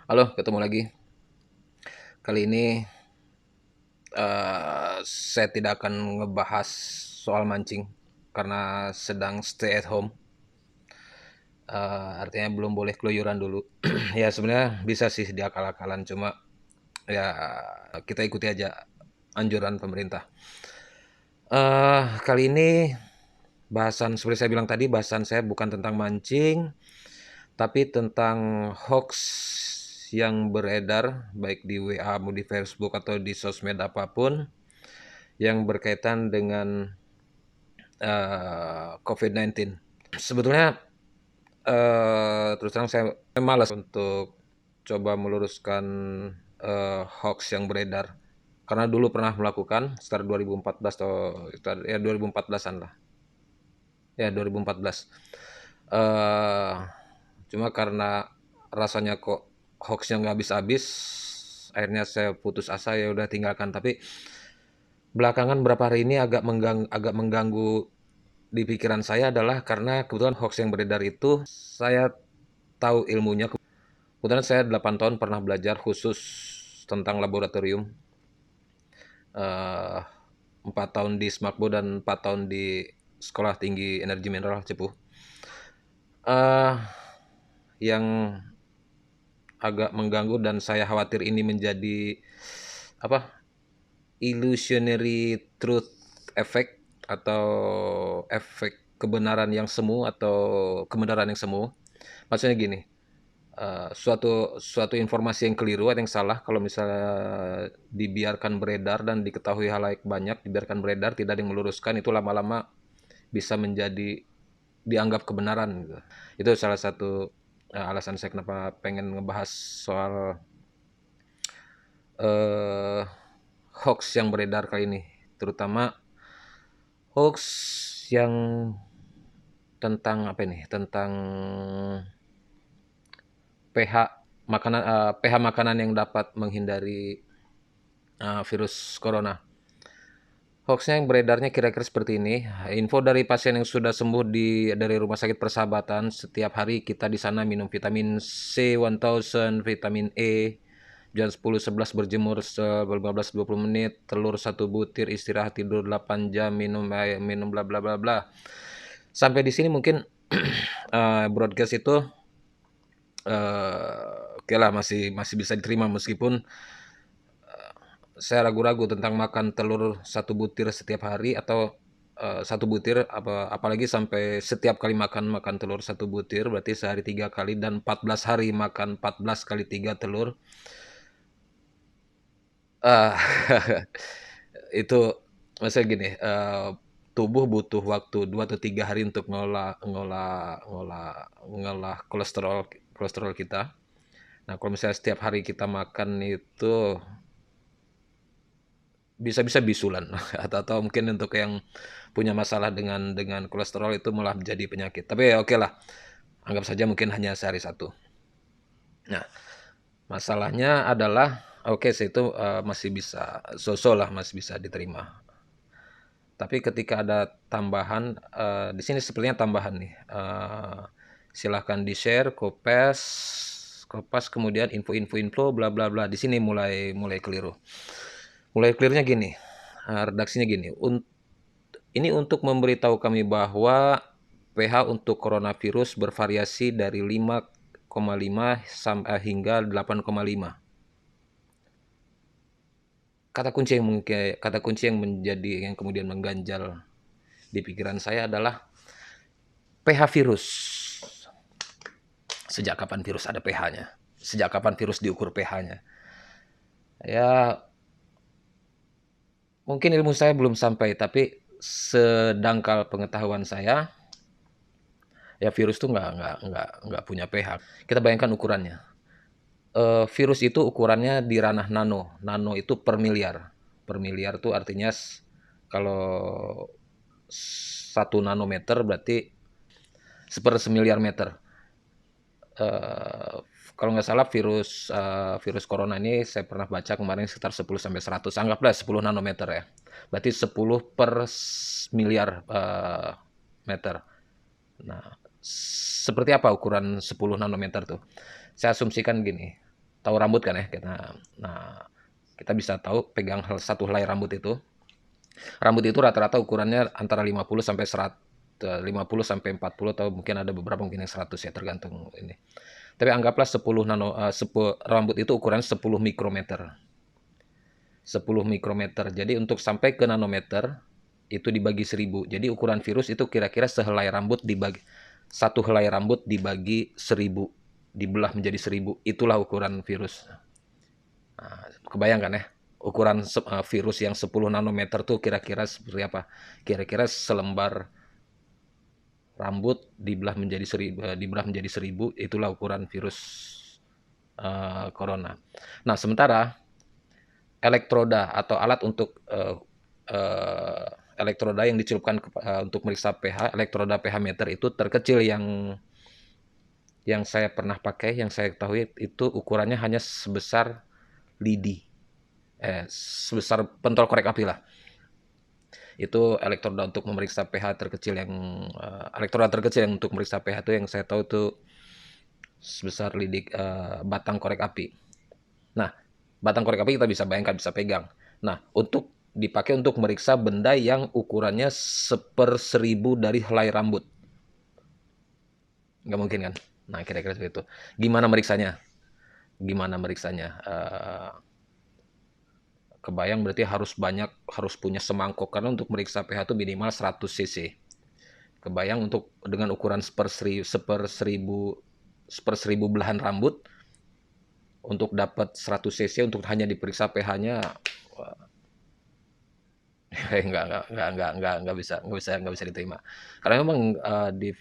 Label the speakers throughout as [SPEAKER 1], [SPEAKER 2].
[SPEAKER 1] Halo, ketemu lagi. Kali ini saya tidak akan ngebahas soal mancing karena sedang stay at home. Artinya belum boleh keluyuran dulu. Ya sebenarnya bisa sih diakal-akalan, cuma ya kita ikuti aja anjuran pemerintah. Kali ini bahasan seperti saya bilang tadi, bahasan saya bukan tentang mancing, tapi tentang hoax yang beredar baik di WA, mau di Facebook atau di sosmed apapun yang berkaitan dengan COVID-19. Sebetulnya terus terang saya malas untuk coba meluruskan hoax yang beredar. Karena dulu pernah melakukan sekitar 2014 atau ya 2014-an lah. Ya 2014. Eh Cuma karena rasanya kok hoaxnya nggak habis-habis, akhirnya saya putus asa ya udah tinggalkan. Tapi belakangan beberapa hari ini agak mengganggu di pikiran saya adalah karena kebetulan hoax yang beredar itu saya tahu ilmunya. Kebetulan saya 8 tahun pernah belajar khusus tentang laboratorium. Eh, 4 tahun di Smakbo dan 4 tahun di Sekolah Tinggi Energi Mineral Cepu. Eh, yang agak mengganggu dan saya khawatir ini menjadi apa? Illusionary truth effect atau efek kebenaran yang semu atau kebenaran yang semu. Maksudnya gini, suatu suatu informasi yang keliru atau yang salah kalau misalnya dibiarkan beredar dan diketahui halayak banyak, dibiarkan beredar tidak ada yang meluruskan, itu lama-lama bisa menjadi dianggap kebenaran gitu. Itu salah satu alasan saya kenapa pengen ngebahas soal eh, hoax yang beredar kali ini, terutama hoax yang tentang apa ini? Tentang pH pH makanan yang dapat menghindari virus corona. Hoaxnya yang beredarnya kira-kira seperti ini. Info dari pasien yang sudah sembuh dari Rumah Sakit Persahabatan, setiap hari kita di sana minum vitamin C 1000, vitamin E, jam 10-11 berjemur 15-20 menit, telur satu butir, istirahat tidur 8 jam, minum bla bla bla bla. Sampai di sini mungkin broadcast itu oke lah, masih masih bisa diterima meskipun saya ragu-ragu tentang makan telur satu butir setiap hari atau satu butir apalagi sampai setiap kali makan makan telur satu butir berarti sehari 3 kali dan 14 hari makan 14 kali 3 telur. Ah, itu maksudnya gini, tubuh butuh waktu 2 atau 3 hari untuk ngolah ngolah ngolah ngolah kolesterol kolesterol kita. Nah, kalau misalnya setiap hari kita makan itu bisa-bisa bisulan atau mungkin untuk yang punya masalah dengan kolesterol itu malah menjadi penyakit. Tapi ya oke lah, anggap saja mungkin hanya sehari satu. Nah, masalahnya adalah oke sih itu masih bisa so-so lah, masih bisa diterima. Tapi ketika ada tambahan, di sini sepertinya tambahan nih. Silahkan di-share, kopas, kemudian info bla bla bla. Di sini mulai mulai keliru. Mulai clearnya gini, redaksinya gini. Ini untuk memberitahu kami bahwa pH untuk coronavirus bervariasi dari 5,5 sampai hingga 8,5. Kata kunci yang menjadi yang kemudian mengganjal di pikiran saya adalah pH virus. Sejak kapan virus ada pH-nya? Sejak kapan virus diukur pH-nya? Ya, mungkin ilmu saya belum sampai, tapi sedangkal pengetahuan saya, ya virus tuh nggak punya pH. Kita bayangkan ukurannya. Virus itu ukurannya di ranah nano. Nano itu per miliar. Per miliar tuh artinya kalau 1 nanometer berarti seper 1 miliar meter. Eh, Kalau nggak salah virus corona ini saya pernah baca kemarin sekitar 10 sampai 100. Anggaplah 10 nanometer ya. Berarti 10 per miliar meter. Nah, seperti apa ukuran 10 nanometer tuh? Saya asumsikan gini. tahu rambut kan ya kita. Nah, kita bisa tahu pegang satu helai rambut itu. Rambut itu rata-rata ukurannya antara 50 sampai 100, 50 sampai 40, atau mungkin ada beberapa mungkin yang 100 ya, tergantung ini. Tapi anggaplah 10 rambut itu ukuran 10 mikrometer. 10 mikrometer. Jadi untuk sampai ke nanometer itu dibagi 1000. Jadi ukuran virus itu kira-kira sehelai rambut dibagi, satu helai rambut dibagi 1000, dibelah menjadi 1000. Itulah ukuran virus. Nah, kebayangkan ya, ukuran virus yang 10 nanometer tuh kira-kira seperti apa? Kira-kira selembar rambut dibelah menjadi 1000, itulah ukuran virus corona. Nah, sementara elektroda atau alat untuk elektroda yang dicelupkan untuk meriksa pH, elektroda pH meter itu terkecil yang saya pernah pakai, yang saya ketahui itu ukurannya hanya sebesar lidi, sebesar pentol korek api lah. Itu elektroda untuk memeriksa pH terkecil yang elektroda terkecil yang untuk memeriksa pH itu yang saya tahu itu sebesar lidi batang korek api. Nah, batang korek api kita bisa bayangkan, bisa pegang. Nah, untuk dipakai untuk meriksa benda yang ukurannya 1/1000 dari helai rambut. Nggak mungkin kan? Nah, kira-kira seperti itu. Gimana meriksanya? Kebayang berarti harus punya semangkok, karena untuk meriksa pH itu minimal 100 cc. Kebayang untuk dengan ukuran seper seribu belahan rambut, untuk dapat 100 cc untuk hanya diperiksa pH-nya, nggak bisa diterima. Karena memang di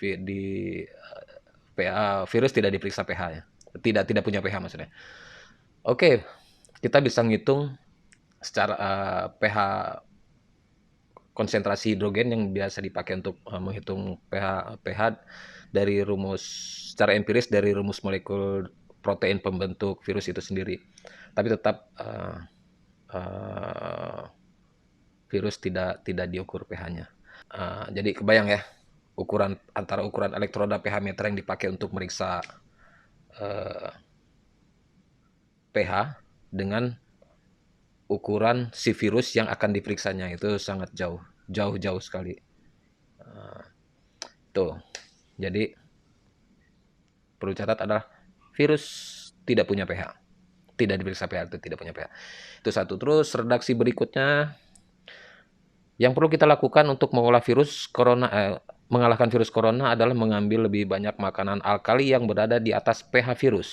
[SPEAKER 1] pH virus tidak diperiksa pH-nya, tidak punya pH maksudnya. Oke, kita bisa ngitung secara pH, konsentrasi hidrogen yang biasa dipakai untuk menghitung pH dari rumus secara empiris dari rumus molekul protein pembentuk virus itu sendiri. Tapi tetap virus tidak diukur pH-nya. Jadi kebayang ya, antara ukuran elektroda pH meter yang dipakai untuk meriksa pH dengan ukuran si virus yang akan diperiksanya, itu sangat jauh sekali. Tuh, jadi perlu catat adalah virus tidak punya pH, tidak diperiksa pH, itu tidak punya pH. Itu satu. Terus redaksi berikutnya yang perlu kita lakukan untuk mengalahkan virus corona adalah mengambil lebih banyak makanan alkali yang berada di atas pH virus.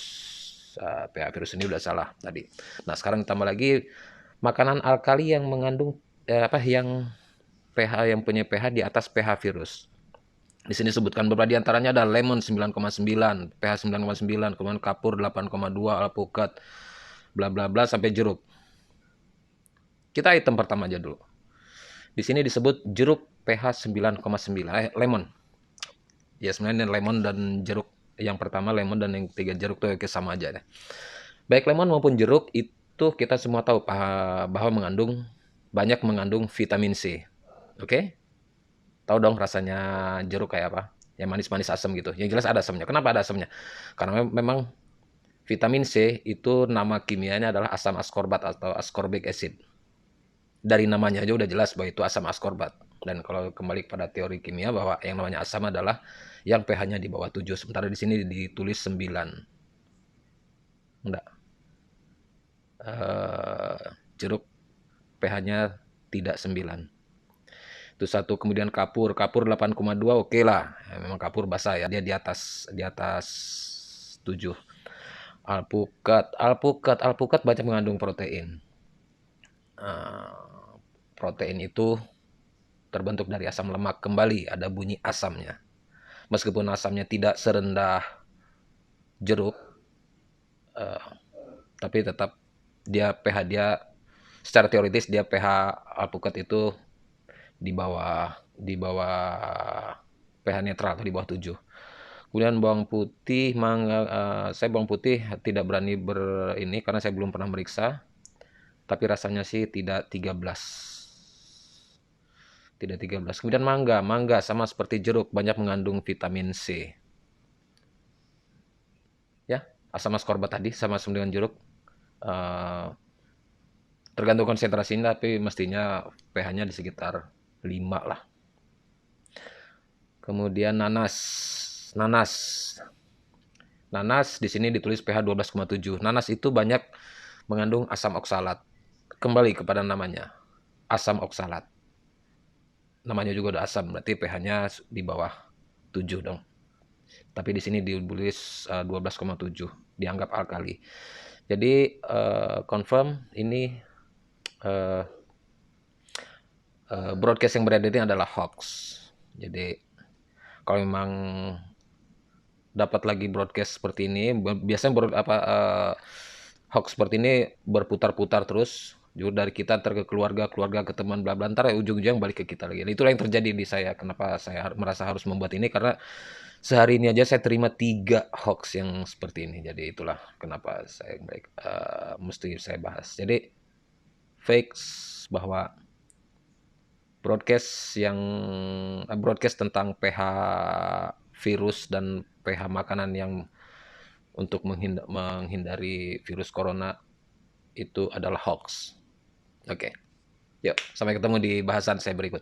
[SPEAKER 1] pH virus ini udah salah tadi. Nah, sekarang ditambah lagi makanan alkali yang mengandung yang punya pH di atas pH virus. Di sini sebutkan beberapa di antaranya ada lemon 9,9, pH 9,9, kemudian kapur 8,2, alpukat, bla bla bla sampai jeruk. Kita item pertama aja dulu. Di sini disebut jeruk pH 9,9, lemon. Ya sebenarnya lemon dan jeruk, yang pertama lemon dan yang ketiga jeruk tuh sama aja deh. Baik lemon maupun jeruk itu kita semua tahu bahwa banyak mengandung vitamin C. Oke? Tahu dong rasanya jeruk kayak apa? Yang manis-manis asam gitu. Yang jelas ada asamnya. Kenapa ada asamnya? Karena memang vitamin C itu nama kimianya adalah asam askorbat atau ascorbic acid. Dari namanya aja udah jelas bahwa itu asam askorbat. Dan kalau kembali pada teori kimia bahwa yang namanya asam adalah yang pH-nya di bawah 7. Sementara di sini ditulis 9. Enggak. Jeruk pH-nya tidak 9. Itu satu. Kemudian kapur 8,2, oke lah. Ya, memang kapur basah ya. Dia di atas 7. Alpukat banyak mengandung protein. Protein itu terbentuk dari asam lemak. Kembali ada bunyi asamnya. Meskipun asamnya tidak serendah jeruk, tapi tetap pH dia secara teoritis dia pH alpukat itu di bawah pH netral atau di bawah 7. Kemudian bawang putih, saya bawang putih tidak berani ini karena saya belum pernah meriksa. Tapi rasanya sih tidak 13. Tidak 13. Kemudian mangga sama seperti jeruk banyak mengandung vitamin C. Ya, asam askorbat tadi sama dengan jeruk. Eh, tergantung konsentrasinya, tapi mestinya pH-nya di sekitar 5 lah. Kemudian nanas. Nanas. Nanas di sini ditulis pH 12,7. Nanas itu banyak mengandung asam oksalat. Kembali kepada namanya, asam oksalat. Namanya juga udah asam, berarti pH-nya di bawah 7 dong. Tapi di sini ditulis 12,7, dianggap alkali. Jadi confirm ini broadcast yang beredar ini adalah hoax. Jadi kalau memang dapat lagi broadcast seperti ini, biasanya hoax seperti ini berputar-putar terus, juga dari kita ke keluarga, keluarga ke teman, bla bla, ntar ujung-ujung balik ke kita lagi. Itulah yang terjadi di saya. Kenapa saya merasa harus membuat ini, karena sehari ini aja saya terima 3 hoax yang seperti ini. Jadi itulah kenapa saya mesti saya bahas. Jadi fake bahwa broadcast tentang pH virus dan pH makanan yang untuk menghindari virus corona itu adalah hoax. Oke. Yuk, sampai ketemu di bahasan saya berikut.